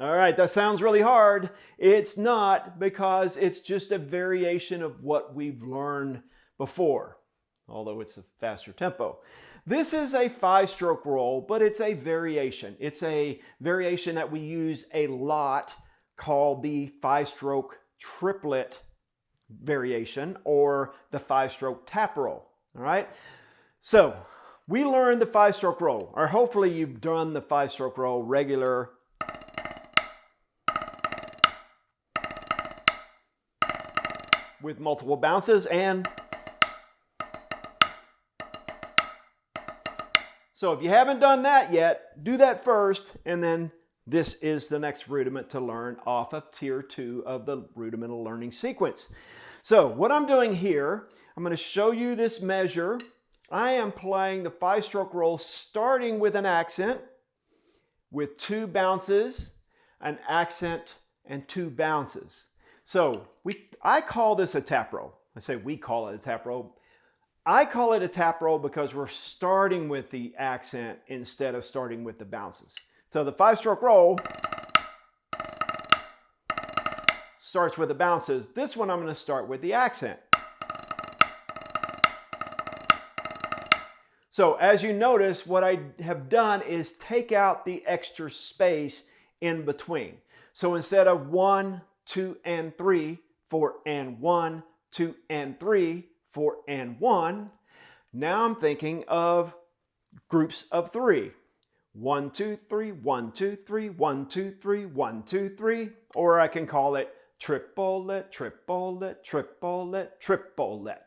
All right, that sounds really hard. It's not, because it's just a variation of what we've learned before, although it's a faster tempo. This is a 5-stroke roll, but it's a variation. It's a variation that we use a lot called the 5-stroke triplet variation, or the 5-stroke tap roll. All right, so we learned the 5-stroke roll, or hopefully you've done the 5-stroke roll regular. With multiple bounces. And so if you haven't done that yet, do that first, and then this is the next rudiment to learn off of Tier 2 of the Rudimental Learning Sequence. So what I'm doing here, I'm going to show you this measure. I am playing the 5-stroke roll starting with an accent, with 2 bounces, an accent, and 2 bounces. So I call this a tap roll. I say we call it a tap roll. I call it a tap roll because we're starting with the accent instead of starting with the bounces. So the 5-stroke roll starts with the bounces. This one I'm going to start with the accent. So as you notice, what I have done is take out the extra space in between. So instead of 1, 2, and 3, 4, and 1, 2, and 3, 4, and 1. Now I'm thinking of groups of 3. 1, 2, 3, 1, 2, 3, 1, 2, 3, 1, 2, 3. Or I can call it triplet, triplet, triplet, triplet.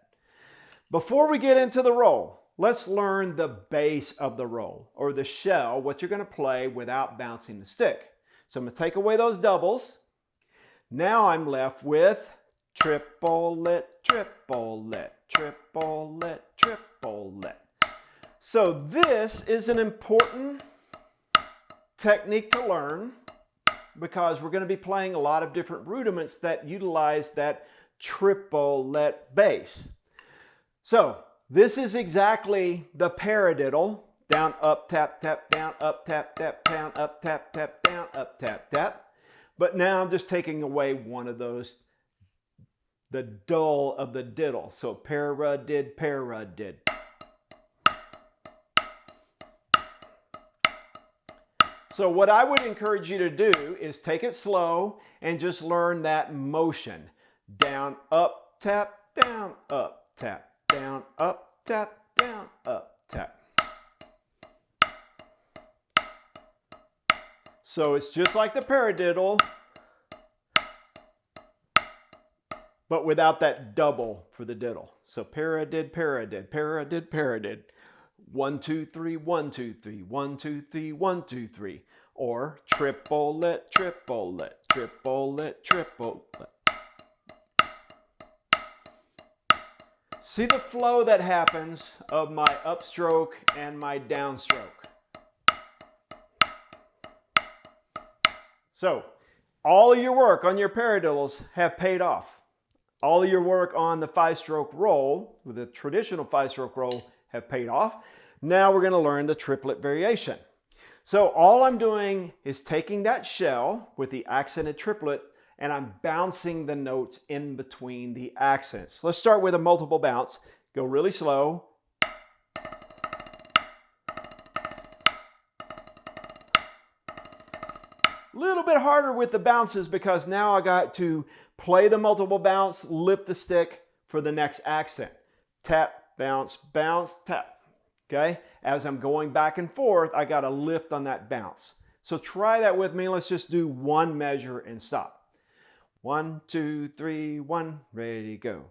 Before we get into the roll, let's learn the base of the roll, or the shell, what you're going to play without bouncing the stick. So I'm going to take away those doubles. Now I'm left with triplet, triplet, triplet, triplet. So this is an important technique to learn, because we're going to be playing a lot of different rudiments that utilize that triplet base. So this is exactly the paradiddle. Down, up, tap, tap, down, up, tap, tap, down, up, tap, tap, down, up, tap, tap. But now I'm just taking away one of those, the dull of the diddle. So paradid, paradid. So what I would encourage you to do is take it slow and just learn that motion. Down, up, tap, down, up, tap, down, up, tap, down, up, tap. So it's just like the paradiddle, but without that double for the diddle. So paradid, paradid, paradid, paradid. 1, 2, 3, 1, 2, 3, 1, 2, 3, 1, 2, 3. Or triplet, triplet, triplet, triplet. See the flow that happens of my upstroke and my downstroke. So all of your work on your paradiddles have paid off. All of your work on the 5-stroke roll, with the traditional 5-stroke roll, have paid off. Now we're going to learn the triplet variation. So all I'm doing is taking that shell with the accented triplet, and I'm bouncing the notes in between the accents. Let's start with a multiple bounce. Go really slow. A little bit harder with the bounces, because now I got to play the multiple bounce, lift the stick for the next accent. Tap, bounce, bounce, tap. Okay? As I'm going back and forth, I got to lift on that bounce. So try that with me. Let's just do one measure and stop. 1, 2, 3, 1, ready, go.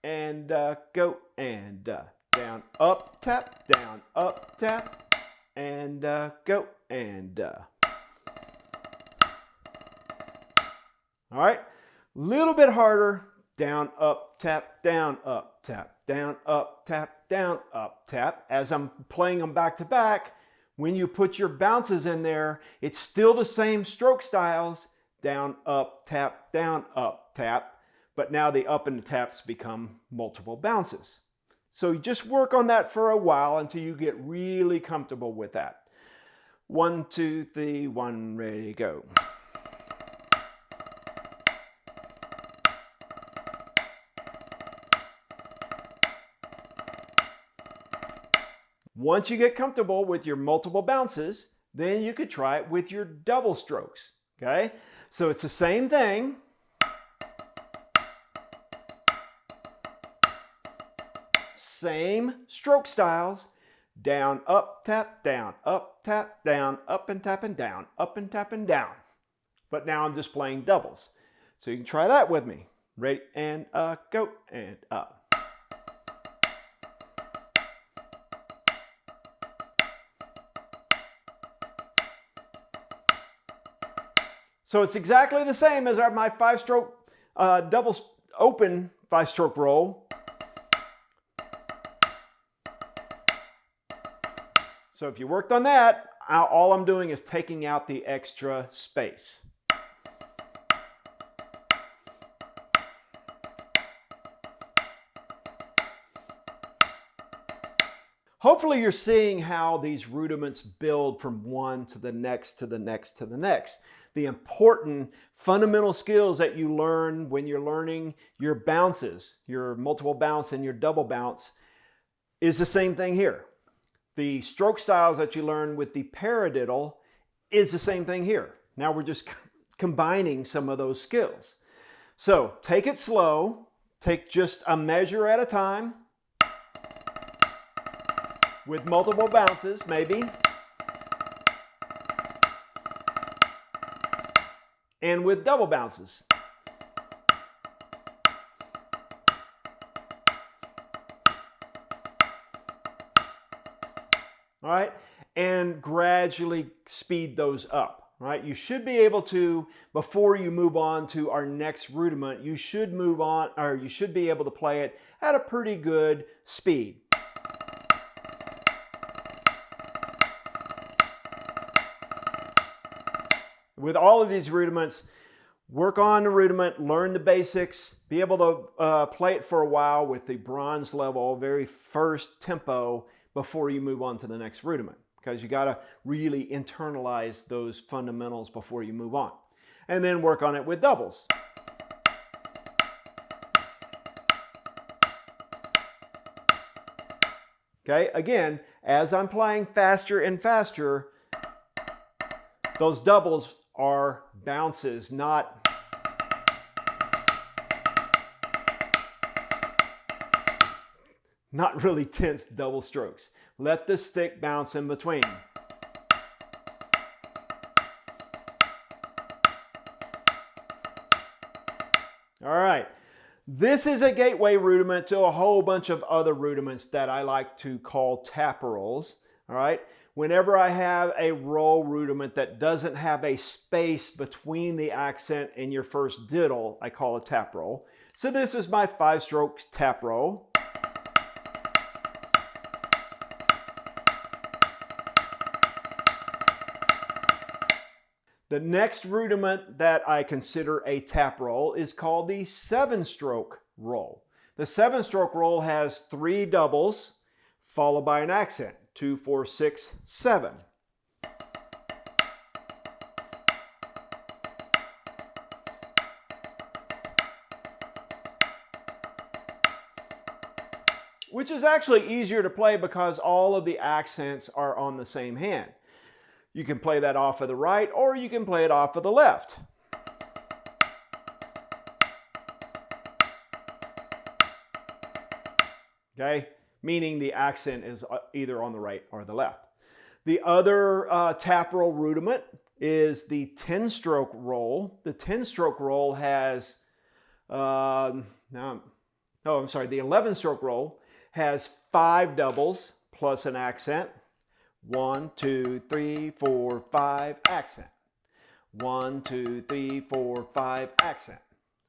And go, and down, up, tap, down, up, tap. And go, and all right, little bit harder. Down, up, tap, down, up, tap, down, up, tap, down, up, tap. As I'm playing them back to back, when you put your bounces in there, it's still the same stroke styles. Down, up, tap, down, up, tap. But now the up and the taps become multiple bounces. So you just work on that for a while until you get really comfortable with that. 1, 2, 3, 1, ready, go. Once you get comfortable with your multiple bounces, then you could try it with your double strokes, okay? So it's the same thing. Same stroke styles. Down, up, tap, down, up, tap, down, up and tap and down, up and tap and down. But now I'm just playing doubles. So you can try that with me. Ready, and go, and up. So it's exactly the same as my 5-stroke double open 5-stroke roll. So if you worked on that, all I'm doing is taking out the extra space. Hopefully you're seeing how these rudiments build from one to the next, to the next, to the next. The important fundamental skills that you learn when you're learning your bounces, your multiple bounce and your double bounce, is the same thing here. The stroke styles that you learn with the paradiddle is the same thing here. Now we're just combining some of those skills. So take it slow, take just a measure at a time with multiple bounces maybe. And with double bounces. All right, and gradually speed those up. All right, you should be able to, before you move on to our next rudiment, you should move on, or you should be able to play it at a pretty good speed. With all of these rudiments, work on the rudiment, learn the basics, be able to play it for a while with the bronze level, very first tempo before you move on to the next rudiment, because you got to really internalize those fundamentals before you move on. And then work on it with doubles. Okay, again, as I'm playing faster and faster, those doubles are bounces, not really tense double strokes. Let the stick bounce in between. All right, this is a gateway rudiment to a whole bunch of other rudiments that I like to call tap rolls. All right, whenever I have a roll rudiment that doesn't have a space between the accent and your first diddle, I call a tap roll. So this is my 5-stroke tap roll. The next rudiment that I consider a tap roll is called the 7-stroke roll. The 7-stroke roll has 3 doubles followed by an accent. 2, 4, 6, 7. Which is actually easier to play because all of the accents are on the same hand. You can play that off of the right or you can play it off of the left. Okay? Meaning the accent is either on the right or the left. The other tap roll rudiment is the 10-stroke roll. The 10-stroke roll has, the 11-stroke roll has 5 doubles plus an accent. 1, 2, 3, 4, 5, accent. 1, 2, 3, 4, 5, accent.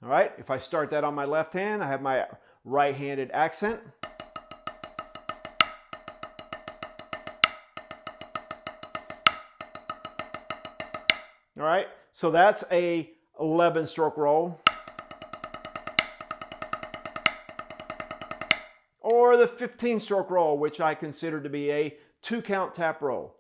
All right, if I start that on my left hand, I have my right-handed accent. All right, so that's a 11-stroke roll. Or the 15-stroke roll, which I consider to be a 2-count tap roll.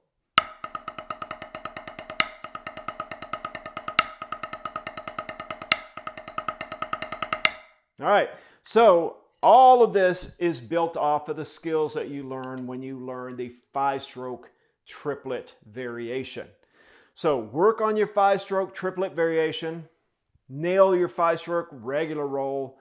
All right, so all of this is built off of the skills that you learn when you learn the 5-stroke triplet variation. So work on your 5-stroke triplet variation, nail your 5-stroke regular roll,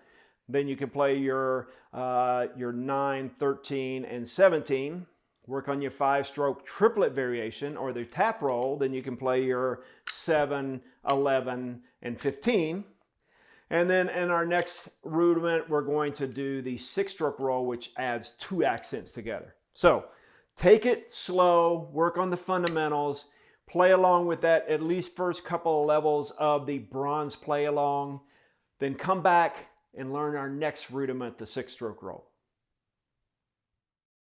then you can play your 9, 13, and 17. Work on your 5-stroke triplet variation or the tap roll, then you can play your 7, 11, and 15. And then in our next rudiment, we're going to do the 6-stroke roll, which adds 2 accents together. So take it slow, work on the fundamentals, play along with that at least first couple of levels of the bronze play along, then come back and learn our next rudiment, the 6-stroke roll.